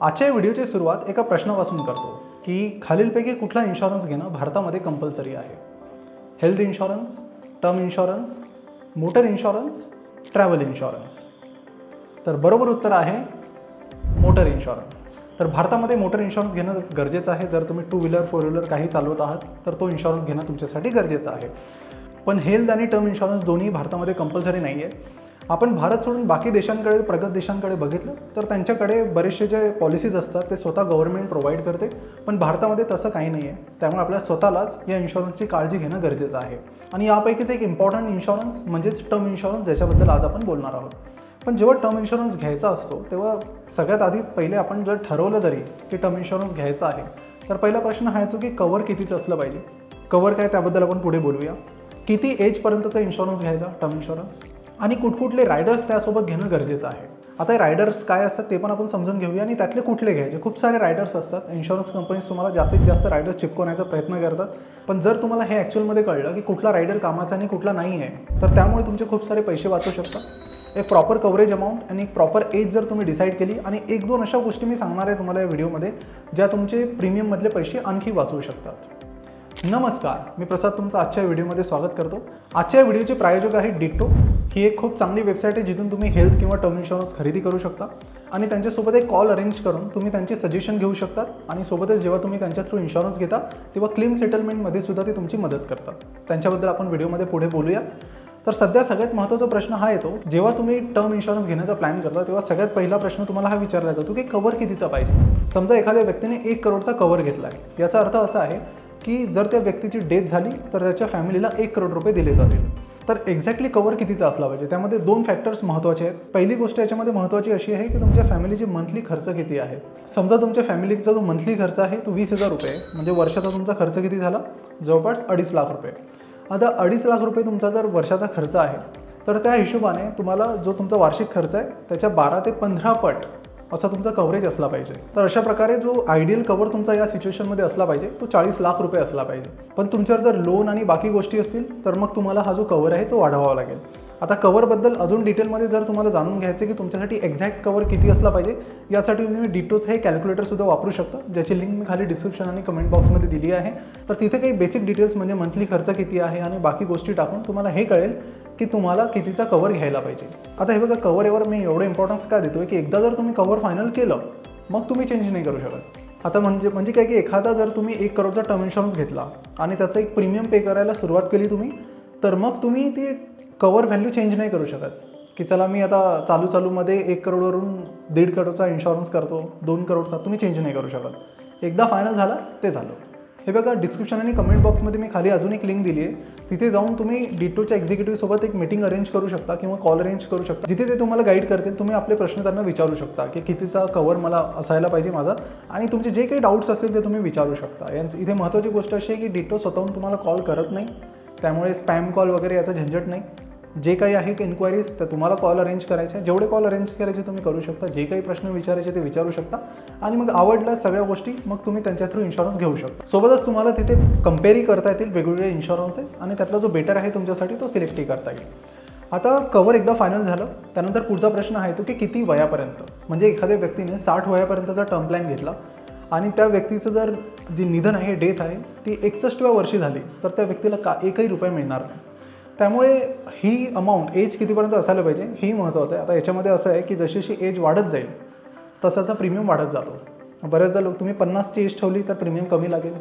आजच्या व्हिडिओची सुरुवात एका प्रश्नापासून करतो की खालीलपैकी कुठला इन्शुरन्स घेणं भारतामध्ये कंपल्सरी आहे? Health insurance, term insurance, motor insurance, travel insurance. तर बरोबर उत्तर आहे मोटर इन्शुरन्स. तर भारतामध्ये मोटर इन्शुरन्स घेणं गरजेचं आहे. जर तुम्ही 2 व्हीलर 4 व्हीलर काही चालवत आहात तर तो इन्शुरन्स घेणं तुमच्यासाठी गरजेचं आहे. पण हेल्थ आणि टर्म इन्शुरन्स दोन्ही भारतामध्ये कंपल्सरी नाही आहे. आपण भारत सोडून बाकी देशांकडे, प्रगत देशांकडे बघितलं तर त्यांच्याकडे बरेचसे जे पॉलिसीज असतात ते स्वतः गव्हर्नमेंट प्रोव्हाइड करते. पण भारतामध्ये तसं काही नाही आहे. त्यामुळे आपल्याला स्वतःलाच या इन्शुरन्सची काळजी घेणं गरजेचं आहे. आणि यापैकीच एक इम्पॉर्टंट इन्शुरन्स म्हणजेच टर्म इन्शुरन्स, ज्याच्याबद्दल आज आपण बोलणार आहोत. पण जेव्हा टर्म इन्शुरन्स घ्यायचा असतो तेव्हा सगळ्यात आधी पहिले आपण जर ठरवलं जरी की टर्म इन्शुरन्स घ्यायचा आहे तर पहिला प्रश्न हा येतो की कवर कितीचं असलं पाहिजे. कवर काय त्याबद्दल आपण पुढे बोलूया. किती एजपर्यंतचा इन्शुरन्स घ्यायचा टर्म इन्शुरन्स, आणि कुठकुठले रायडर्स त्यासोबत घेणं गरजेचं आहे. आता रायडर्स काय असतात ते पण आपण समजून घेऊया आणि त्यातले कुठले घ्यायचे. खूप सारे रायडर्स असतात. इन्शुरन्स कंपनीज तुम्हाला जास्तीत जास्त रायडर्स चिपकवण्याचा प्रयत्न करतात. पण जर तुम्हाला हे ॲक्च्युअलमध्ये कळलं की कुठला रायडर कामाचा आणि कुठला नाही आहे तर त्यामुळे तुमचे खूप सारे पैसे वाचू शकतात. एक प्रॉपर कव्हरेज अमाऊंट आणि एक प्रॉपर एज जर तुम्ही डिसाईड केली, आणि 1-2 अशा गोष्टी मी सांगणार आहे तुम्हाला या व्हिडिओमध्ये ज्या तुमचे प्रीमियममधले पैसे आणखी वाचवू शकतात. नमस्कार, मी प्रसाद तुमचं आजच्या व्हिडिओमध्ये स्वागत करतो. आजच्या व्हिडिओचे प्रायोजक आहे डिट्टो. ही एक खूप चांगली वेबसाईट आहे जिथून तुम्ही हेल्थ किंवा टर्म इन्शुरन्स खरेदी करू शकता आणि त्यांच्यासोबत एक कॉल अरेंज करून तुम्ही त्यांचे सजेशन घेऊ शकतात. आणि सोबतच जेव्हा तुम्ही त्यांच्या थ्रू इन्शुरन्स घेता तेव्हा क्लेम सेटलमेंटमध्ये सुद्धा ते तुमची मदत करतात. त्यांच्याबद्दल आपण व्हिडिओमध्ये पुढे बोलूया. तर सध्या सगळ्यात महत्त्वाचा प्रश्न हा येतो, जेव्हा तुम्ही टर्म इन्शुरन्स घेण्याचा प्लॅन करता तेव्हा सगळ्यात पहिला प्रश्न तुम्हाला हा विचारला जातो की कव्हर कितीचा पाहिजे. समजा एखाद्या व्यक्तीने 1 करोडचा कव्हर घेतला आहे. याचा अर्थ असा आहे की जर त्या व्यक्तीची डेथ झाली तर त्याच्या फॅमिलीला 1 करोड रुपये दिले जातील. तर एक्झॅक्टली कव्हर कितीचा असला पाहिजे त्यामध्ये 2 फॅक्टर्स महत्त्वाचे आहेत. पहिली गोष्ट याच्यामध्ये महत्त्वाची अशी आहे की तुमच्या फॅमिलीचे मंथली खर्च किती आहे. समजा तुमच्या फॅमिलीचा जो मंथली खर्च आहे तो 20,000 रुपये आहे, म्हणजे वर्षाचा तुमचा खर्च किती झाला? जवळपास 2.5 लाख रुपये. आता 2.5 लाख रुपये तुमचा जर वर्षाचा खर्च आहे तर त्या हिशोबाने तुम्हाला जो तुमचा वार्षिक खर्च आहे त्याच्या 12 ते 15 पट असा तुमचा कव्हरेज असला पाहिजे. तर अशा प्रकारे जो आयडियल कव्हर तुमचा या सिच्युएशनमध्ये असला पाहिजे तो 40 लाख रुपये असला पाहिजे. पण तुमच्यावर जर लोन आणि बाकी गोष्टी असतील तर मग तुम्हाला हा जो कव्हर आहे तो वाढवावा लागेल. आता कव्हरबद्दल अजून डिटेलमध्ये जर तुम्हाला जाणून घ्यायचं की तुमच्यासाठी एक्झॅक्ट कव्हर किती असला पाहिजे यासाठी तुम्ही डिट्टोचं हे कॅल्क्युलेटरसुद्धा वापरू शकता, ज्याची लिंक मी खाली डिस्क्रिप्शन आणि कमेंट बॉक्समध्ये दिली आहे. तर तिथे काही बेसिक डिटेल्स म्हणजे मंथली खर्च किती आहे आणि बाकी गोष्टी टाकून तुम्हाला हे कळेल की तुम्हाला कितीचा कव्हर घ्यायला पाहिजे. आता हे बघा, कव्हरवर मी एवढं इम्पॉर्टन्स का देतोय की एकदा जर तुम्ही कव्हर फायनल केलं मग तुम्ही चेंज नाही करू शकत. आता म्हणजे काय की एखादा जर तुम्ही 1 करोडचा टर्म इन्शुरन्स घेतला आणि त्याचं एक प्रीमियम पे करायला सुरुवात केली तुम्ही, तर मग तुम्ही ती कव्हर व्हॅल्यू चेंज नाही करू शकत की चला मी आता चालूमध्ये 1 करोडवरून 1.5 करोडचा इन्शुरन्स करतो, 2 करोडचा. तुम्ही चेंज नाही करू शकत. एकदा फायनल झालं ते झालं. हे बघा, डिस्क्रिप्शन आणि कमेंट बॉक्समध्ये मी खाली अजून एक लिंक दिली आहे. तिथे जाऊन तुम्ही डिट्टोच्या एक्झिक्युटिव्हसोबत एक मीटिंग अरेंज करू शकता किंवा कॉल अरेंज करू शकता, जिथे ते तुम्हाला गाईड करतील. तुम्ही आपले प्रश्न त्यांना विचारू शकता की कितीचा कव्हर मला असायला पाहिजे माझा, आणि तुमचे जे काही डाऊट्स असतील ते तुम्ही विचारू शकता. इथे महत्त्वाची गोष्ट अशी आहे की डिट्टो स्वतःहून तुम्हाला कॉल करत नाही, त्यामुळे स्पॅम कॉल वगैरे याचा झंझट नाही. जे काही आहे इन्क्वायरीज तर तुम्हाला कॉल अरेंज करायचे, जेवढे कॉल अरेंज करायचे तुम्ही करू शकता. जे काही प्रश्न विचारायचे ते विचारू शकता आणि मग आवडल्या सगळ्या गोष्टी मग तुम्ही त्यांच्या थ्रू इन्शुरन्स घेऊ शकता. सोबतच तुम्हाला तिथे कम्पेअरही करता येतील वेगवेगळे इन्शुरन्सेस आणि त्यातला जो बेटर आहे तुमच्यासाठी तो सिलेक्टही करता येईल. आता कव्हर एकदा फायनल झालं त्यानंतर पुढचा प्रश्न आहे तो की किती वयापर्यंत. म्हणजे एखाद्या व्यक्तीने 60 वयापर्यंतचा टर्म प्लॅन घेतला आणि त्या व्यक्तीचं जर जे निधन आहे, डेथ आहे, ती 61व्या वर्षी झाली तर त्या व्यक्तीला 1ही रुपया मिळणार नाही. त्यामुळे ही अमाऊंट एज कितीपर्यंत असायला पाहिजे हेही महत्त्वाचं आहे. आता याच्यामध्ये असं आहे की जशी एज वाढत जाईल तसाचा प्रीमियम वाढत जातो. बऱ्याचदा लोक तुम्ही 50ची एज ठेवली तर प्रीमियम कमी लागेल,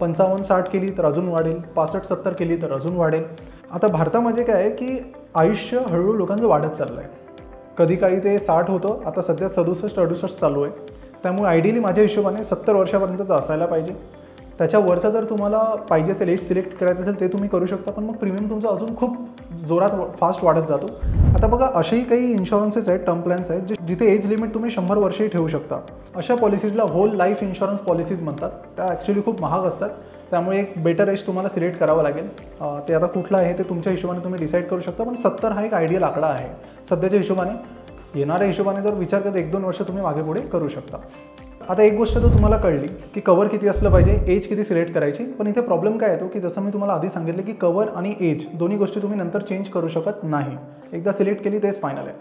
55-60 केली तर अजून वाढेल, 65-70 केली तर अजून वाढेल. आता भारतामध्ये काय आहे की आयुष्य हळूहळू लोकांचं वाढत चाललं आहे. कधी काळी ते 60 होतं, आता सध्या 67-68 चालू आहे. त्यामुळे आयडियली माझ्या हिशोबाने 70 वर्षापर्यंतचं असायला पाहिजे. त्याच्यावरचा जर तुम्हाला पाहिजे असेल, एज सिलेक्ट करायचं असेल ते तुम्ही करू शकता, पण मग प्रीमियम तुमचा अजून खूप जोरात फास्ट वाढत जातो. आता बघा, असेही काही इन्शुरन्सेस आहेत, टर्म प्लॅन्स आहेत जिथे एज लिमिट तुम्ही 100 वर्षही ठेवू शकता. अशा पॉलिसीजला होल लाईफ इन्शुरन्स पॉलिसीज म्हणतात. त्या ॲक्च्युली खूप महाग असतात, त्यामुळे एक बेटर एज तुम्हाला सिलेक्ट करावं लागेल. ते आता कुठलं आहे ते तुमच्या हिशोबाने तुम्ही डिसाईड करू शकता, पण 70 हा एक आयडियल आकडा आहे सध्याच्या हिशोबाने. येणाऱ्या हिशोबाने जर विचार करता 1-2 वर्ष तुम्ही मागे पुढे करू शकता. आता एक गोष्ट तर तुम्हाला कळली की कव्हर किती असलं पाहिजे, एज किती सिलेक्ट करायची. पण इथे प्रॉब्लेम काय येतो की जसं मी तुम्हाला आधी सांगितलं की कव्हर आणि एज दोन्ही गोष्टी तुम्ही नंतर चेंज करू शकत नाही. एकदा सिलेक्ट केली तेच फायनल आहे.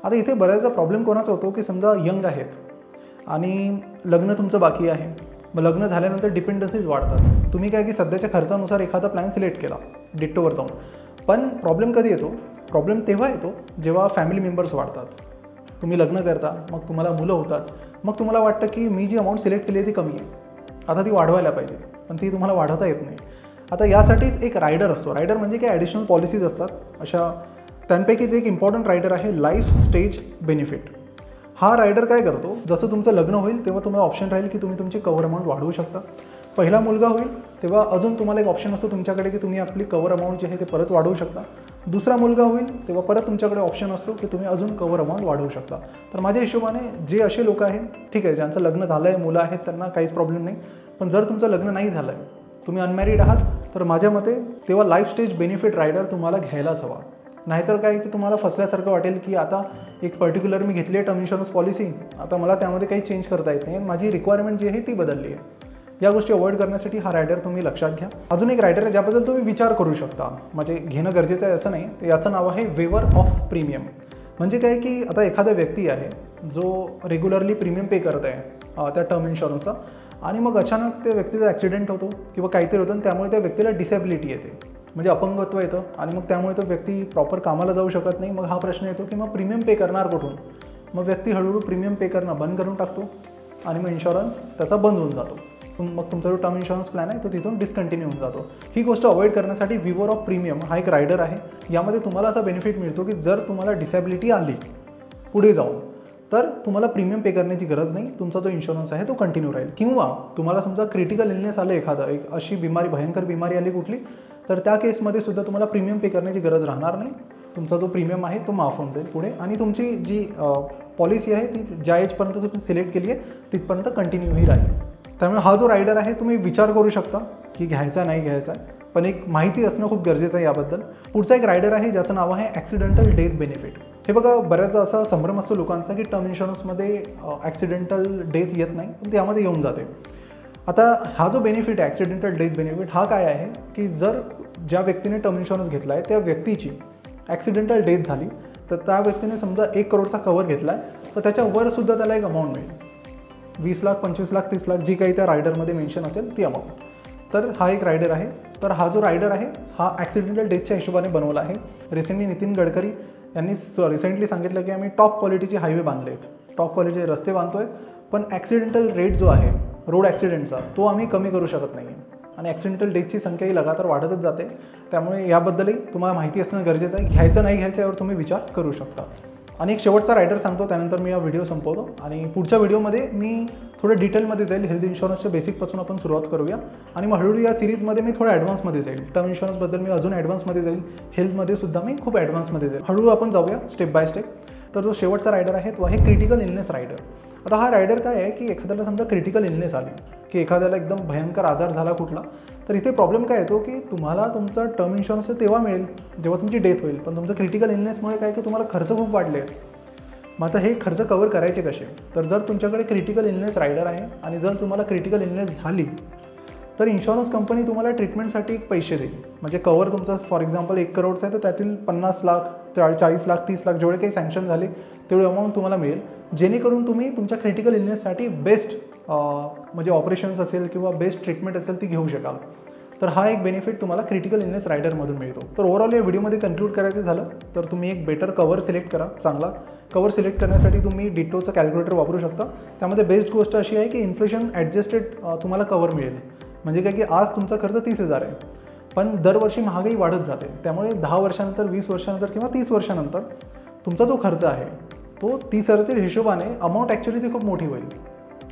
आता इथे बऱ्याचदा प्रॉब्लेम कोणाचा होतो की समजा यंग आहेत आणि लग्न तुमचं बाकी आहे, मग लग्न झाल्यानंतर डिपेंडन्सीज वाढतात. तुम्ही काय की सध्याच्या खर्चानुसार एखादा प्लॅन सिलेक्ट केला डिट्टोवर जाऊन, पण प्रॉब्लेम कधी येतो? प्रॉब्लेम तेव्हा येतो जेव्हा फॅमिली मेंबर्स वाढतात. तुम्ही लग्न करता, मग तुम्हाला मुलं होतात, मग तुम्हाला वाटतं की मी जी अमाऊंट सिलेक्ट केली आहे ती कमी आहे, आता ती वाढवायला पाहिजे, पण ती तुम्हाला वाढवता येत नाही. आता यासाठीच एक रायडर असतो. रायडर म्हणजे काय, ॲडिशनल पॉलिसीज असतात अशा. त्यांपैकीच एक इम्पॉर्टंट रायडर आहे लाईफ स्टेज बेनिफिट. हा रायडर काय करतो, जसं तुमचं लग्न होईल तेव्हा तुम्हाला ऑप्शन राहील की तुम्ही तुमची कव्हर अमाऊंट वाढवू शकता. पहिला मुलगा होईल तेव्हा अजून तुम्हाला एक ऑप्शन असतो तुमच्याकडे की तुम्ही आपली कव्हर अमाऊंट जे आहे ते परत वाढवू शकता. दुसरा मुलगा होईल तेव्हा परत तुमच्याकडे ऑप्शन असतो की तुम्ही अजून कव्हर अमाऊंट वाढवू शकता. तर माझ्या हिशोबाने जे असे लोक आहेत, ठीक आहे, ज्यांचं लग्न झालं आहे, मुलं आहेत, त्यांना काहीच प्रॉब्लेम नाही. पण जर तुमचं लग्न नाही झालं आहे, तुम्ही अनमॅरिड आहात, तर माझ्या मते तेव्हा लाईफ स्टेज बेनिफिट रायडर तुम्हाला घ्यायलाच हवा. नाहीतर काय की तुम्हाला फसल्यासारखं वाटेल की आता एक पर्टिक्युलर मी घेतली आहे टर्म इन्शुरन्स पॉलिसी, आता मला त्यामध्ये काही चेंज करता येत नाही, माझी रिक्वायरमेंट जी आहे ती बदलली आहे. या गोष्टी अवॉइड करण्यासाठी हा रायडर तुम्ही लक्षात घ्या. अजून एक रायडर आहे ज्याबद्दल तुम्ही विचार करू शकता, म्हणजे घेणं गरजेचं आहे असं नाही. याचं नाव आहे वेवर ऑफ प्रीमियम. म्हणजे काय की आता एखादा व्यक्ती आहे जो रेग्युलरली प्रीमियम पे करत आहे त्या टर्म इन्शुरन्सचा, आणि मग अचानक त्या व्यक्तीचा ॲक्सिडेंट होतो किंवा काहीतरी होतं आणि त्यामुळे त्या व्यक्तीला डिसेबिलिटी येते, म्हणजे अपंगत्व येतं, आणि मग त्यामुळे तो व्यक्ती प्रॉपर कामाला जाऊ शकत नाही. मग हा प्रश्न येतो की मग प्रीमियम पे करणार कुठून? मग व्यक्ती हळूहळू प्रीमियम पे करणं बंद करून टाकतो आणि मग इन्शुरन्स त्याचा बंद होऊन जातो. मग तुमचा जो टर्म इन्शुरन्स प्लॅन आहे तो तिथून डिस्कंटिन्यू होऊन जातो. ही गोष्ट अवॉइड करण्यासाठी विवर ऑफ प्रीमियम हा एक रायडर आहे. यामध्ये तुम्हाला असा बेनिफिट मिळतो की जर तुम्हाला डिसेबिलिटी आली पुढे जाऊन, तर तुम्हाला प्रीमियम पे करण्याची गरज नाही, तुमचा जो इन्शुरन्स आहे तो कंटिन्यू राहील. किंवा तुम्हाला समजा क्रिटिकल इलनेस आलं, एखादा एक अशी बिमारी, भयंकर बिमारी आली कुठली, तर त्या केसमध्ये सुद्धा तुम्हाला प्रीमियम पे करण्याची गरज राहणार नाही. तुमचा जो प्रीमियम आहे तो माफ होऊन जाईल पुढे, आणि तुमची जी पॉलिसी आहे ती ज्या एजपर्यंत तुम्ही सिलेक्ट केली आहे तिथपर्यंत कंटिन्यूही राहील. त्यामुळे हा जो रायडर आहे तुम्ही विचार करू शकता की घ्यायचा नाही घ्यायचा, पण एक माहिती असणं खूप गरजेचं आहे याबद्दल. पुढचा एक रायडर आहे ज्याचं नाव आहे ॲक्सिडेंटल डेथ बेनिफिट. हे बघा, बऱ्याचदा असा संभ्रम असतो लोकांचा की टर्म इन्शुरन्समध्ये ॲक्सिडेंटल डेथ येत नाही, पण त्यामध्ये येऊन जाते. आता हा जो बेनिफिट आहे ॲक्सिडेंटल डेथ बेनिफिट, हा काय आहे की जर ज्या व्यक्तीने टर्म इन्शुरन्स घेतला आहे त्या व्यक्तीची ॲक्सिडेंटल डेथ झाली, तर त्या व्यक्तीने समजा 1 करोडचा कवर घेतला आहे, तर त्याच्यावरसुद्धा त्याला एक अमाऊंट मिळेल, 20 लाख, 25 लाख, 30 लाख, जी काही त्या रायडरमध्ये मेन्शन असेल ती अमाऊंट. तर हा एक रायडर आहे. तर हा जो रायडर आहे हा ॲक्सिडेंटल डेथच्या हिशोबाने बनवला आहे. रिसेंटली नितीन गडकरी यांनी रिसेंटली सांगितलं की आम्ही टॉप क्वालिटीचे हायवे बांधले आहेत, टॉप क्वालिटीचे रस्ते बांधतो आहे, पण ॲक्सिडेंटल रेट जो आहे रोड ॲक्सिडेंटचा तो आम्ही कमी करू शकत नाही आहे, आणि ॲक्सिडेंटल डेथची संख्याही लगातार वाढतच जाते. त्यामुळे याबद्दलही तुम्हाला माहिती असणं गरजेचं आहे. घ्यायचं नाही घ्यायचं यावर तुम्ही विचार करू शकता. आणि एक शेवटचा रायडर सांगतो, त्यानंतर मी हा व्हिडिओ संपवतो. आणि पुढच्या व्हिडिओमध्ये मी थोडं डिटेलमध्ये जाईल. हेल्थ इन्शुरन्सच्या बेसिकपासून आपण सुरुवात करूया, आणि मग हळूहळू या सिरीजमध्ये मी थोडं ॲडव्हान्समध्ये जाईल. टर्म इन्शुरन्सबद्दल मी अजून ॲडव्हान्समध्ये जाईल, हेल्थमध्ये सुद्धा मी खूप ॲडव्हान्समध्ये जाईल. हळूहळू आपण जाऊया स्टेप बाय स्टेप. तर जो शेवटचा रायडर आहे तो आहे क्रिटिकल इलनेस रायडर. आता हा रायडर काय आहे की एखाद्याला समजा क्रिटिकल इलनेस आली, की एखाद्याला एकदम भयंकर आजार झाला कुठला, तर इथे प्रॉब्लेम काय येतो की तुम्हाला तुमचं टर्म इन्शुरन्स तेव्हा मिळेल जेव्हा तुमची डेथ होईल, पण तुमचं क्रिटिकल इलनेसमुळे काय की तुम्हाला खर्च खूप वाढले आहेत. मग आता हे खर्च कव्हर करायचे कसे? तर जर तुमच्याकडे क्रिटिकल इलनेस रायडर आहे आणि जर तुम्हाला क्रिटिकल इलनेस झाली, तर इन्शुरन्स कंपनी तुम्हाला ट्रीटमेंटसाठी पैसे देईल. म्हणजे कव्हर तुमचं फॉर एक्झाम्पल 1 करोडचं आहे, तर त्यातील 50 लाख, 40 लाख, 30 लाख जेवढे काही सँक्शन झाले तेवढे अमाऊंट तुम्हाला मिळेल, जेणेकरून तुम्ही तुमच्या क्रिटिकल इलनेससाठी बेस्ट म्हणजे ऑपरेशन्स असेल किंवा बेस्ट ट्रीटमेंट असेल ती घेऊ शकाल. तर हा एक बेनिफिट तुम्हाला क्रिटिकल इलनेस रायडरमधून मिळतो. तर ओव्हरऑल या व्हिडिओमध्ये कन्क्लूड करायचं झालं तर तुम्ही एक बेटर कव्हर सिलेक्ट करा. चांगला कव्हर सिलेक्ट करण्यासाठी तुम्ही डिट्टोचं कॅल्क्युलेटर वापरू शकता. त्यामध्ये बेस्ट गोष्ट अशी आहे की इन्फ्लेशन ॲडजस्टेड तुम्हाला कव्हर मिळेल. म्हणजे काय की आज तुमचा खर्च 30,000 आहे, पण दरवर्षी महागाई वाढत जाते. त्यामुळे 10 वर्षानंतर, 20 वर्षानंतर किंवा 30 वर्षानंतर तुमचा जो खर्च आहे तो 30,000च्या हिशोबाने अमाऊंट ॲक्च्युली ती खूप मोठी होईल.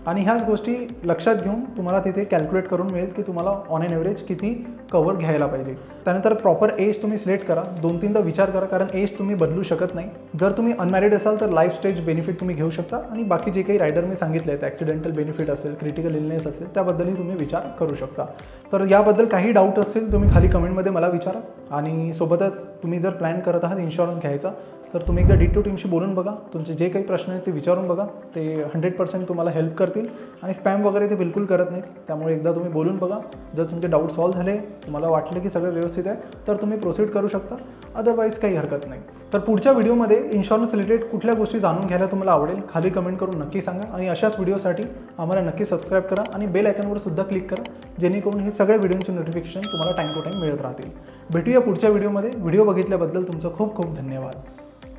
आणि ह्याच गोष्टी लक्षात घेऊन तुम्हाला तिथे कॅल्क्युलेट करून मिळेल की तुम्हाला ऑन एन ॲव्हरेज किती कव्हर घ्यायला पाहिजे. त्यानंतर प्रॉपर एज तुम्ही सिलेक्ट करा. 2-3दा विचार करा, कारण एज तुम्ही बदलू शकत नाही. जर तुम्ही अनमॅरिड असाल तर लाईफ स्टेज बेनिफिट तुम्ही घेऊ शकता, आणि बाकी जे काही रायडर मी सांगितले आहेत, ॲक्सिडेंटल बेनिफिट असेल, क्रिटिकल इलनेस असेल, त्याबद्दलही तुम्ही विचार करू शकता. तर याबद्दल काही डाऊट असेल तुम्ही खाली कमेंटमध्ये मला विचारा. आणि सोबतच तुम्ही जर प्लॅन करत आहात इन्शुरन्स घ्यायचा, तर तुम्ही एकदा D2 टीमशी बोलून बघा, तुमचे जे काही प्रश्न आहेत ते विचारून बघा, ते 100% तुम्हाला हेल्प करतील आणि स्पॅम वगैरे ते बिलकुल करत नाहीत. त्यामुळे एकदा तुम्ही बोलून बघा. जर तुमचे डाऊट सॉल्व्ह झाले, तुम्हाला वाटलं की सगळं व्यवस्थित आहे, तर तुम्ही प्रोसीड करू शकता. अदरवाईज काही हरकत नाही. तर पुढच्या व्हिडिओमध्ये इन्शुरन्स रिलेटेड कुठल्या गोष्टी जाणून घ्यायला तुम्हाला आवडेल खाली कमेंट करून नक्की सांगा आणि अशाच व्हिडिओसाठी आम्हाला नक्की सबस्क्राईब करा आणि बेल आयकॉनवर सुद्धा क्लिक करा, जेणेकरून हे सगळ्या व्हिडिओंची नोटिफिकेशन तुम्हाला टाईम टू टाईम मिळत राहतील. भेटूया पुढच्या व्हिडिओमध्ये. व्हिडिओ बघितल्याबद्दल तुमचं खूप खूप धन्यवाद.